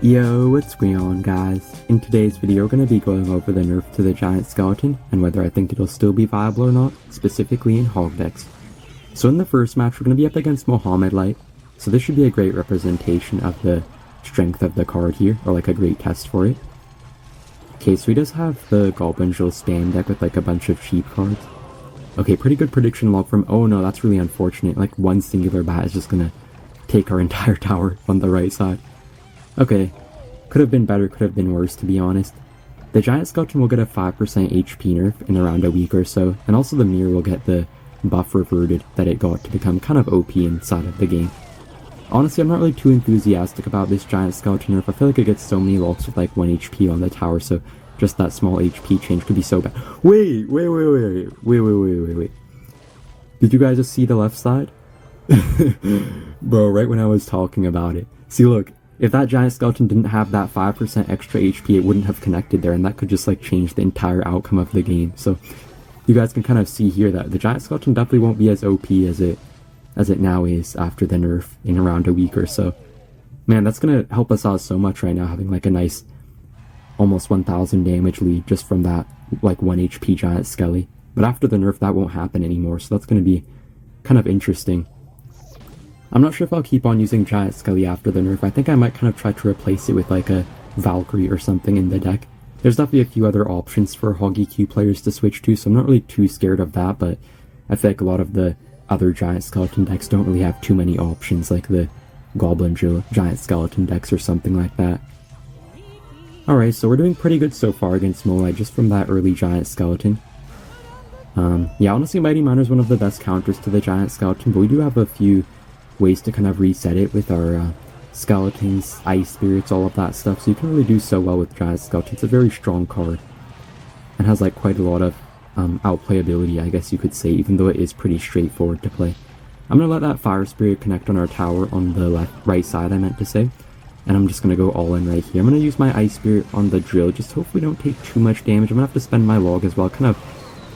Yo, what's going on, guys? In today's video, we're going to be going over the nerf to the giant skeleton and whether I think it'll still be viable or not, specifically in hog decks. So in the first match, we're going to be up against Mohammed Light, so this should be a great representation of the strength of the card here, or like a great test for it. Okay, so he does have the Goblin Drill spam deck with like a bunch of cheap cards. Okay, pretty good prediction log from, oh no, that's really unfortunate, like one singular bat is just going to take our entire tower on the right side. Okay, could have been better, could have been worse, to be honest. The giant skeleton will get a 5% HP nerf in around a week or so, and also the mirror will get the buff reverted that it got to become kind of OP inside of the game. Honestly, I'm not really too enthusiastic about this giant skeleton nerf. I feel like it gets so many logs with like 1 HP on the tower, so just that small HP change could be so bad. Wait. Did you guys just see the left side? Bro, right when I was talking about it. See, look. If that giant skeleton didn't have that 5% extra HP, it wouldn't have connected there, and that could just like change the entire outcome of the game. So you guys can kind of see here that the giant skeleton definitely won't be as OP as it now is after the nerf in around a week or so. Man, that's gonna help us out so much right now, having like a nice almost 1000 damage lead just from that like 1 HP giant skelly. But after the nerf, that won't happen anymore, so that's gonna be kind of interesting. I'm not sure if I'll keep on using Giant Skelly after the nerf. I think I might kind of try to replace it with like a Valkyrie or something in the deck. There's definitely a few other options for Hog EQ players to switch to, so I'm not really too scared of that, but I feel like a lot of the other Giant Skeleton decks don't really have too many options, like the Goblin Drill Giant Skeleton decks or something like that. Alright, so we're doing pretty good so far against Molite just from that early Giant Skeleton. Yeah, honestly, Mighty Miner is one of the best counters to the Giant Skeleton, but we do have a few ways to kind of reset it with our skeletons, ice spirits, all of that stuff, so you can really do so well with giant skeleton. It's a very strong card and has like quite a lot of outplayability, I guess you could say, even though it is pretty straightforward to play. I'm gonna let that fire spirit connect on our tower on the right side, I meant to say, and I'm just gonna go all in right here. I'm gonna use my ice spirit on the drill, just hopefully don't take too much damage. I'm gonna have to spend my log as well, kind of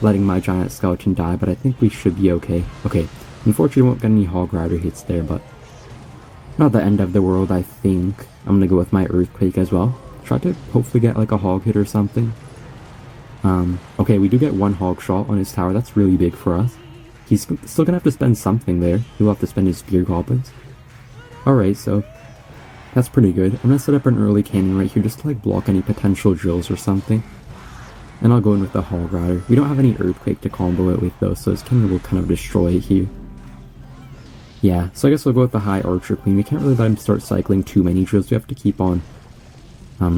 letting my giant skeleton die, but I think we should be okay. Okay. Unfortunately, we won't get any Hog Rider hits there, but not the end of the world, I think. I'm gonna go with my Earthquake as well. Try to hopefully get like a Hog hit or something. Okay, we do get 1 Hog shot on his tower. That's really big for us. He's still gonna have to spend something there. He'll have to spend his Spear Goblins. Alright, so that's pretty good. I'm gonna set up an early cannon right here just to like block any potential drills or something. And I'll go in with the Hog Rider. We don't have any Earthquake to combo it with though, so his cannon will kind of destroy it here. Yeah, so I guess we'll go with the high Archer Queen. We can't really let him start cycling too many drills. We have to keep on, I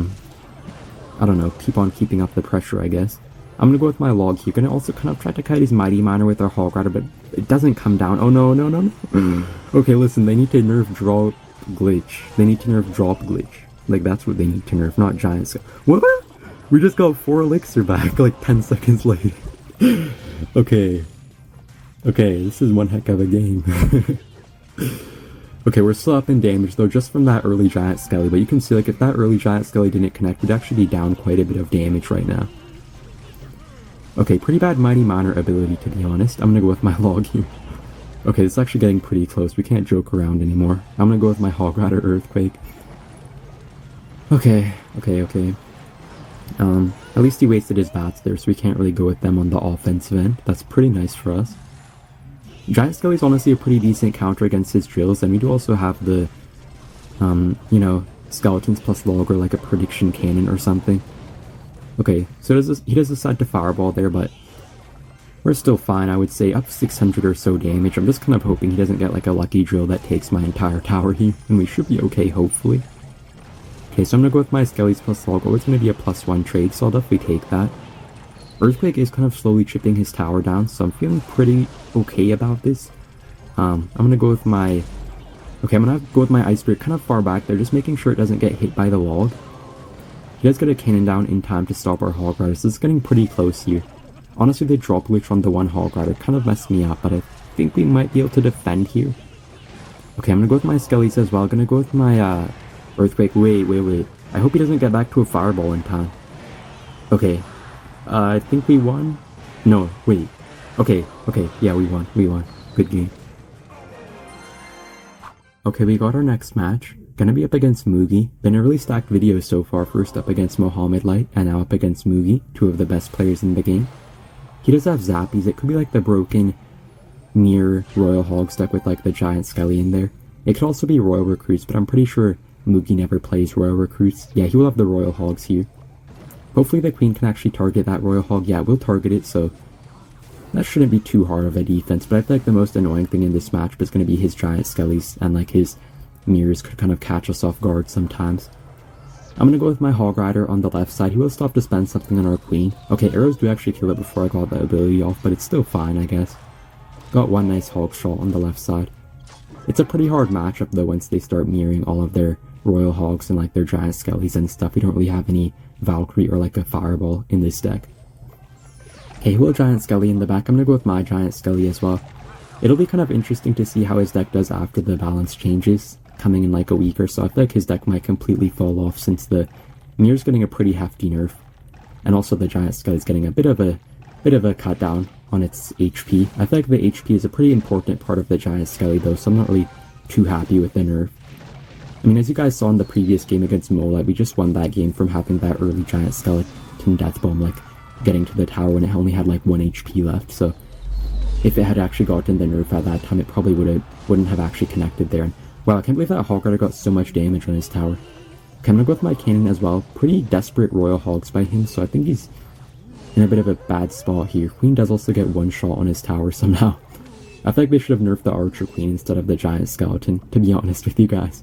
don't know, keep on keeping up the pressure, I guess. I'm gonna go with my log here. Gonna also kind of try to kite his Mighty Miner with our Hog Rider, but it doesn't come down. Oh no. Okay, listen, they need to nerf Drop Glitch. They need to nerf Drop Glitch. Like, that's what they need to nerf, not Giant Skull. What? We just got 4 elixir back, like 10 seconds later. Okay, this is one heck of a game. Okay, we're still up in damage though, just from that early Giant Skelly, but you can see like if that early Giant Skelly didn't connect, we'd actually be down quite a bit of damage right now. Okay, pretty bad Mighty Miner ability, to be honest. I'm gonna go with my log here. Okay, this is actually getting pretty close. We can't joke around anymore. I'm gonna go with my Hog Rider Earthquake. Okay. At least he wasted his bats there, so we can't really go with them on the offensive end. That's pretty nice for us. Giant Skelly is honestly a pretty decent counter against his drills, and we do also have the, you know, skeletons plus log or like a prediction cannon or something. Okay, so he does decide to fireball there, but we're still fine, I would say, up 600 or so damage. I'm just kind of hoping he doesn't get like a lucky drill that takes my entire tower here, and we should be okay, hopefully. Okay, so I'm gonna go with my Skellies plus log. It's gonna be a +1 trade, so I'll definitely take that. Earthquake is kind of slowly chipping his tower down, so I'm feeling pretty okay about this. I'm gonna go with my... Okay, I'm gonna go with my Ice Spirit kind of far back there, just making sure it doesn't get hit by the log. He does get a cannon down in time to stop our Hog Rider, so it's getting pretty close here. Honestly, the drop glitch on the 1 Hog Rider kind of messed me up, but I think we might be able to defend here. Okay, I'm gonna go with my Skellies as well. Gonna go with my Earthquake. Wait. I hope he doesn't get back to a Fireball in time. Okay. I think we won? No, wait. Okay, yeah, we won. Good game. Okay, we got our next match. Gonna be up against Mugi. Been a really stacked video so far. First up against Mohammed Light, and now up against Mugi, two of the best players in the game. He does have Zappies. It could be like the broken near Royal Hogs deck with like the Giant Skelly in there. It could also be Royal Recruits, but I'm pretty sure Mugi never plays Royal Recruits. Yeah, he will have the Royal Hogs here. Hopefully the Queen can actually target that Royal Hog. Yeah, we'll target it, so that shouldn't be too hard of a defense. But I feel like the most annoying thing in this matchup is going to be his Giant Skellies, and like his mirrors could kind of catch us off guard sometimes. I'm going to go with my Hog Rider on the left side. He will still have to spend something on our Queen. Okay, arrows do actually kill it before I got the ability off, but it's still fine, I guess. Got one nice Hog shot on the left side. It's a pretty hard matchup though once they start mirroring all of their Royal Hogs and like their Giant Skellies and stuff. We don't really have any Valkyrie or like a Fireball in this deck. Okay, he will Giant Skelly in the back. I'm going to go with my Giant Skelly as well. It'll be kind of interesting to see how his deck does after the balance changes, coming in like a week or so. I feel like his deck might completely fall off since the mirror's getting a pretty hefty nerf. And also the Giant Skelly's getting a bit of a cut down on its HP. I feel like the HP is a pretty important part of the Giant Skelly though, so I'm not really too happy with the nerf. I mean, as you guys saw in the previous game against Mola, we just won that game from having that early Giant Skeleton Death Bomb, like, getting to the tower when it only had, like, 1 HP left, so if it had actually gotten the nerf at that time, it probably wouldn't have actually connected there. And, wow, I can't believe that Hog Rider got so much damage on his tower. Okay, I'm gonna go with my cannon as well. Pretty desperate Royal Hogs by him, so I think he's in a bit of a bad spot here. Queen does also get one shot on his tower somehow. I feel like they should have nerfed the Archer Queen instead of the Giant Skeleton, to be honest with you guys.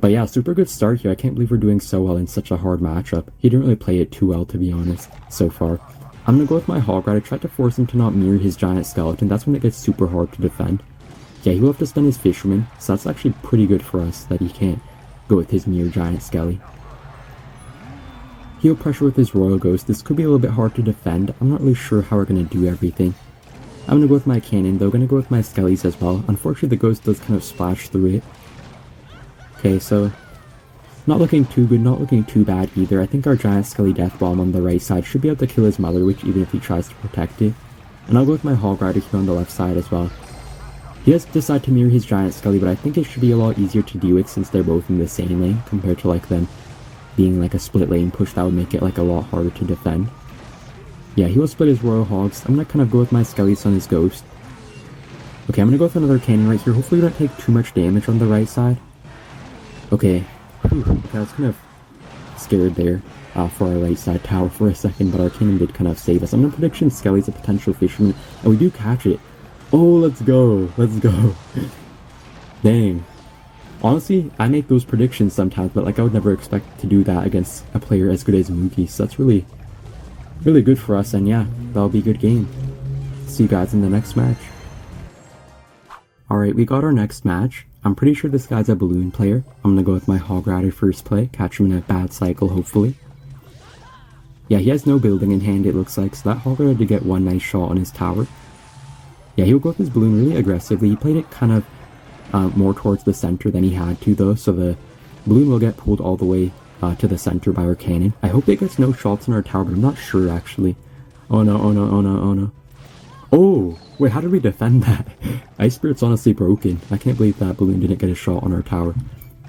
But yeah, super good start here. I can't believe we're doing so well in such a hard matchup. He didn't really play it too well, to be honest, so far. I'm gonna go with my Hog Rider. Try to force him to not mirror his Giant Skeleton. That's when it gets super hard to defend. Yeah, he will have to spend his Fisherman, so that's actually pretty good for us that he can't go with his mirror Giant Skelly. Heal pressure with his Royal Ghost. This could be a little bit hard to defend. I'm not really sure how we're gonna do everything. I'm gonna go with my cannon, though. Gonna go with my Skellies as well. Unfortunately, the Ghost does kind of splash through it. Okay, so not looking too good, not looking too bad either. I think our Giant Skelly Death Bomb on the right side should be able to kill his mother, which even if he tries to protect it. And I'll go with my Hog Rider here on the left side as well. He does decide to mirror his Giant Skelly, but I think it should be a lot easier to deal with since they're both in the same lane, compared to like them being like a split lane push. That would make it like a lot harder to defend. Yeah, he will split his Royal Hogs. I'm gonna kind of go with my Skellies on his Ghost. Okay, I'm gonna go with another cannon right here. Hopefully we don't take too much damage on the right side. Okay. Okay, I was kind of scared there for our right side tower for a second, but our cannon did kind of save us. I'm gonna prediction Skelly's a potential Fisherman, and we do catch it. Oh, let's go. Let's go. Dang. Honestly, I make those predictions sometimes, but like I would never expect to do that against a player as good as Mugi, so that's really good for us, and yeah, that'll be a good game. See you guys in the next match. Alright, we got our next match. I'm pretty sure this guy's a balloon player. I'm gonna go with my Hog Rider first play, catch him in a bad cycle, hopefully. Yeah, he has no building in hand, it looks like, so that Hog Rider did get one nice shot on his tower. Yeah, he'll go with his balloon really aggressively. He played it kind of more towards the center than he had to, though, so the balloon will get pulled all the way to the center by our cannon. I hope it gets no shots on our tower, but I'm not sure, actually. Oh no, oh no, oh no, oh no. Oh! Wait, how did we defend that? Ice Spirit's honestly broken. I can't believe that balloon didn't get a shot on our tower.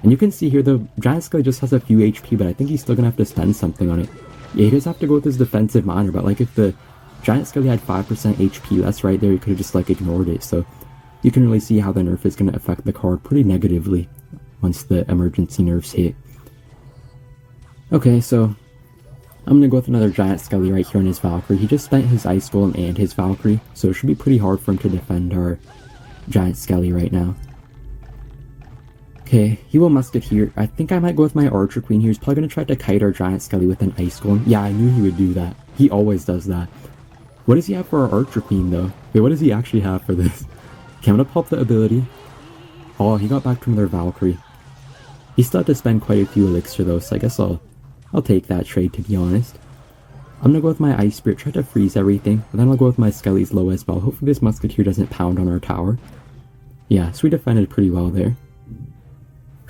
And you can see here, the Giant Skelly just has a few HP, but I think he's still gonna have to spend something on it. Yeah, he does have to go with his defensive miner, but like if the Giant Skelly had 5% HP less right there, he could have just like ignored it. So you can really see how the nerf is gonna affect the card pretty negatively once the emergency nerfs hit. Okay, so I'm gonna go with another Giant Skelly right here on his Valkyrie. He just spent his Ice Golem and his Valkyrie, so it should be pretty hard for him to defend our Giant Skelly right now. Okay, he will Musket here. I think I might go with my Archer Queen here. He's probably gonna try to kite our Giant Skelly with an Ice Golem. Yeah, I knew he would do that. He always does that. What does he have for our Archer Queen, though? Wait, what does he actually have for this? Okay, I'm gonna pop the ability. Oh, he got back to another Valkyrie. He still had to spend quite a few elixir, though, so I guess I'll take that trade, to be honest. I'm gonna go with my Ice Spirit, try to freeze everything, and then I'll go with my Skelly's low as well. Hopefully this Musketeer doesn't pound on our tower. Yeah, so we defended pretty well there.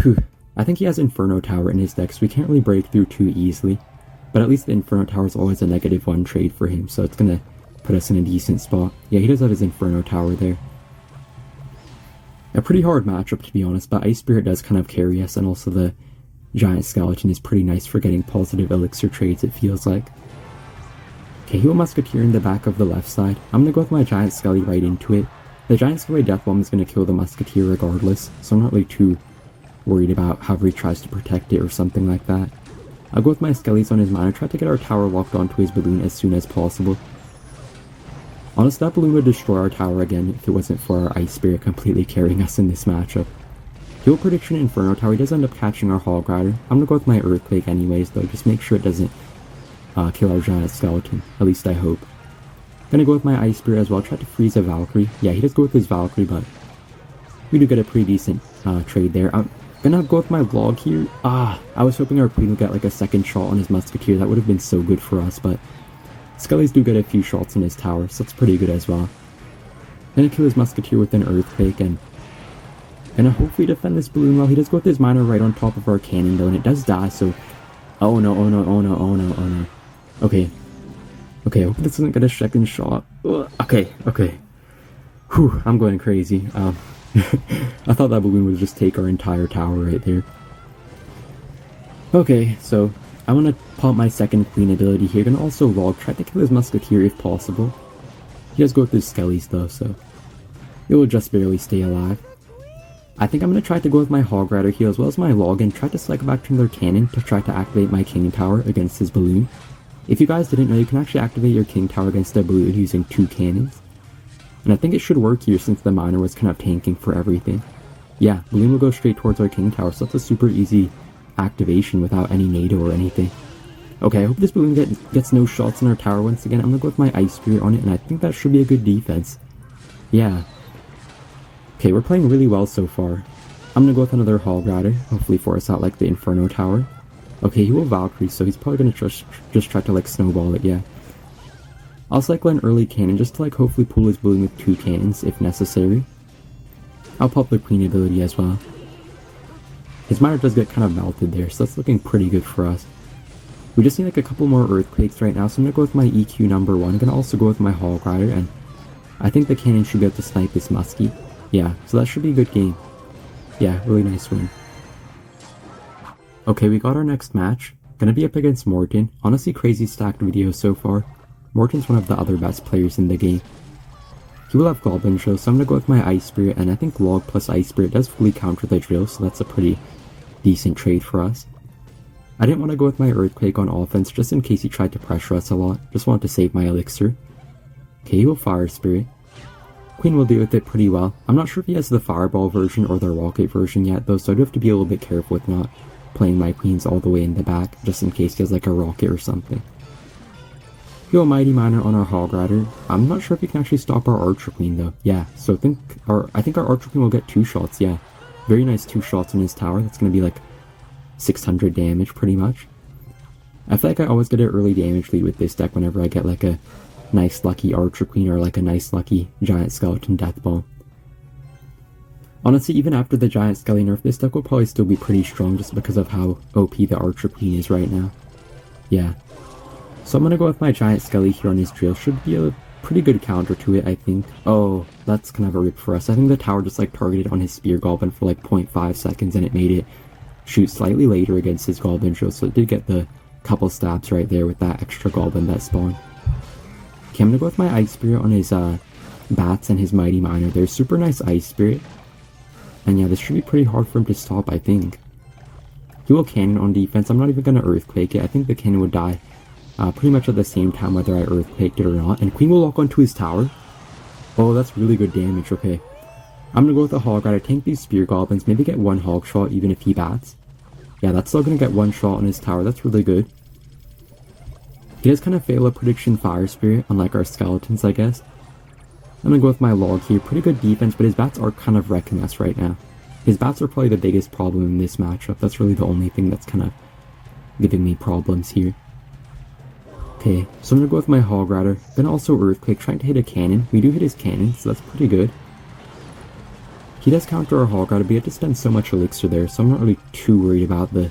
Whew. I think he has Inferno Tower in his deck, so we can't really break through too easily. But at least the Inferno Tower is always a -1 trade for him, so it's gonna put us in a decent spot. Yeah, he does have his Inferno Tower there. A pretty hard matchup, to be honest, but Ice Spirit does kind of carry us, and also the Giant Skeleton is pretty nice for getting positive elixir trades, it feels like. Okay, he will Musketeer in the back of the left side. I'm gonna go with my Giant Skelly right into it. The Giant Skelly Death Bomb is gonna kill the Musketeer regardless, so I'm not really too worried about however he tries to protect it or something like that. I'll go with my Skellies on his miner, try to get our tower locked onto his balloon as soon as possible. Honestly, that balloon would destroy our tower again if it wasn't for our Ice Spirit completely carrying us in this matchup. He'll Prediction Inferno Tower, he does end up catching our Hog Rider. I'm gonna go with my Earthquake anyways though, just make sure it doesn't kill our Giant Skeleton, at least I hope. Gonna go with my Ice Spirit as well, try to freeze a Valkyrie. Yeah, he does go with his Valkyrie, but we do get a pretty decent trade there. I'm gonna go with my Log here. I was hoping our Queen would get like a second shot on his Musketeer, that would have been so good for us, but Skellies do get a few shots in his tower, so that's pretty good as well. Gonna kill his Musketeer with an Earthquake, and gonna hopefully defend this balloon well. He does go with his miner right on top of our cannon though, and it does die, so oh no, oh no, oh no, oh no, oh no. Okay. Okay, I hope this doesn't get a second shot. Ugh. Okay, okay. Whew, I'm going crazy. I thought that balloon would just take our entire tower right there. Okay, so I want to pump my second Queen ability here. Gonna also Log, try to kill his Musketeer if possible. He does go with his Skellies though, so it will just barely stay alive. I think I'm going to try to go with my Hog Rider here as well as my Log and try to select back to their cannon to try to activate my King Tower against his balloon. If you guys didn't know, you can actually activate your King Tower against a balloon using 2 cannons. And I think it should work here since the miner was kind of tanking for everything. Yeah, balloon will go straight towards our King Tower, so that's a super easy activation without any NATO or anything. Okay, I hope this balloon gets no shots in our tower once again. I'm going to go with my Ice Spirit on it, and I think that should be a good defense. Yeah. Okay, we're playing really well so far. I'm going to go with another Hog Rider, hopefully force out like the Inferno Tower. Okay, he will Valkyrie, so he's probably going to just try to like snowball it, yeah. I'll cycle an early cannon just to like hopefully pull his balloon with 2 cannons if necessary. I'll pop the Queen ability as well. His miner does get kind of melted there, so that's looking pretty good for us. We just need like a couple more Earthquakes right now, so I'm going to go with my EQ number 1. I'm going to also go with my Hog Rider, and I think the cannon should be able to snipe this Muskie. Yeah, so that should be a good game. Yeah, really nice win. Okay, we got our next match. Gonna be up against Morton. Honestly, crazy stacked video so far. Morton's one of the other best players in the game. He will have Goblin Show, so I'm gonna go with my Ice Spirit, and I think Log plus Ice Spirit does fully counter the drill, so that's a pretty decent trade for us. I didn't want to go with my Earthquake on offense, just in case he tried to pressure us a lot. Just wanted to save my elixir. Okay, he will Fire Spirit. Queen will deal with it pretty well. I'm not sure if he has the Fireball version or the Rocket version yet, though, so I do have to be a little bit careful with not playing my Queens all the way in the back, just in case he has like a Rocket or something. He'll Mighty Miner on our Hog Rider. I'm not sure if he can actually stop our Archer Queen though. Yeah, so I think our Archer Queen will get 2 shots, yeah. Very nice 2 shots on his tower. That's gonna be like 600 damage pretty much. I feel like I always get an early damage lead with this deck whenever I get like a nice lucky Archer Queen or like a nice lucky Giant Skeleton Death Ball. Honestly, even after the Giant Skelly nerf, this deck will probably still be pretty strong just because of how OP the Archer Queen is right now. Yeah. So I'm gonna go with my Giant Skelly here on his drill. Should be a pretty good counter to it, I think. Oh, that's kind of a rip for us. I think the tower just like targeted on his Spear Goblin for like 0.5 seconds and it made it shoot slightly later against his Goblin drill, so it did get the couple stabs right there with that extra Goblin that spawned. Okay, I'm gonna go with my Ice Spirit on his Bats and his Mighty Miner. They're super nice Ice Spirit. And yeah, this should be pretty hard for him to stop, I think. He will Cannon on defense. I'm not even going to Earthquake it. I think the Cannon would die pretty much at the same time whether I Earthquaked it or not. And Queen will lock onto his tower. Oh, that's really good damage. Okay. I'm going to go with the Hog Rider, tank these Spear Goblins, maybe get 1 Hog shot even if he bats. Yeah, that's still going to get 1 shot on his tower. That's really good. He does kind of fail a Prediction Fire Spirit, unlike our Skeletons, I guess. I'm gonna go with my Log here. Pretty good defense, but his bats are kind of wrecking us right now. His bats are probably the biggest problem in this matchup. That's really the only thing that's kind of giving me problems here. Okay, so I'm gonna go with my Hog Rider. Then also Earthquake, trying to hit a cannon. We do hit his cannon, so that's pretty good. He does counter our Hog Rider, but he had to spend so much elixir there, so I'm not really too worried about the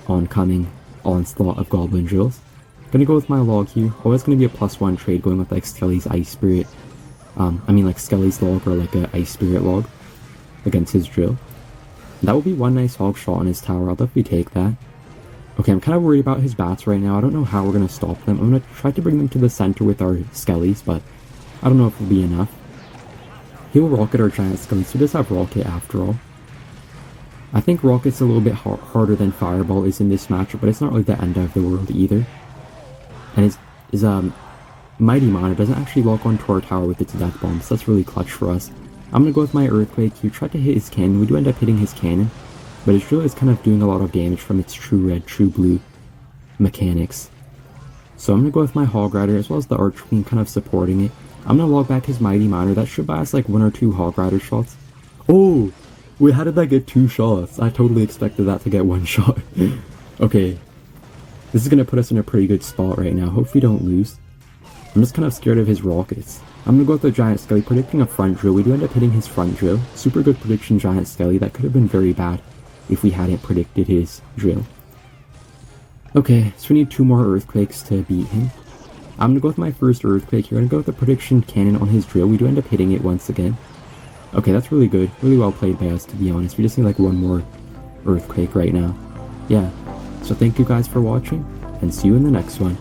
oncoming onslaught of Goblin Drills. Gonna go with my Log here. Always gonna be a +1 trade going with like Skelly's Ice Spirit. I mean like Skelly's Log or like a Ice Spirit Log. against his drill. That will be one nice hog shot on his tower. I'll definitely take that. Okay, I'm kind of worried about his bats right now. I don't know how we're going to stop them. I'm going to try to bring them to the center with our skellies, but I don't know if it'll be enough. He will rocket our giant skellies, so he does have rocket after all. I think rocket's a little bit harder than fireball is in this matchup, but it's not really the end of the world either. And his mighty miner doesn't actually lock onto our tower with its death bombs, so that's really clutch for us. I'm going to go with my earthquake. He tried to hit his cannon. We do end up hitting his cannon, but his drill is kind of doing a lot of damage from its true red, true blue mechanics. So I'm going to go with my hog rider as well as the archer queen kind of supporting it. I'm going to log back his mighty miner. That should buy us like 1 or 2 hog rider shots. Oh! Wait, how did that get 2 shots? I totally expected that to get 1 shot. Okay. This is going to put us in a pretty good spot right now. Hope we don't lose. I'm just kind of scared of his rockets. I'm going to go with the giant skelly, predicting a front drill. We do end up hitting his front drill. Super good prediction, giant skelly. That could have been very bad if we hadn't predicted his drill. Okay, so we need 2 more earthquakes to beat him. I'm going to go with my first earthquake. You're going to go with the prediction cannon on his drill. We do end up hitting it once again. Okay, that's really good. Really well played by us, to be honest. We just need like 1 more earthquake right now. Yeah, so thank you guys for watching, and see you in the next one.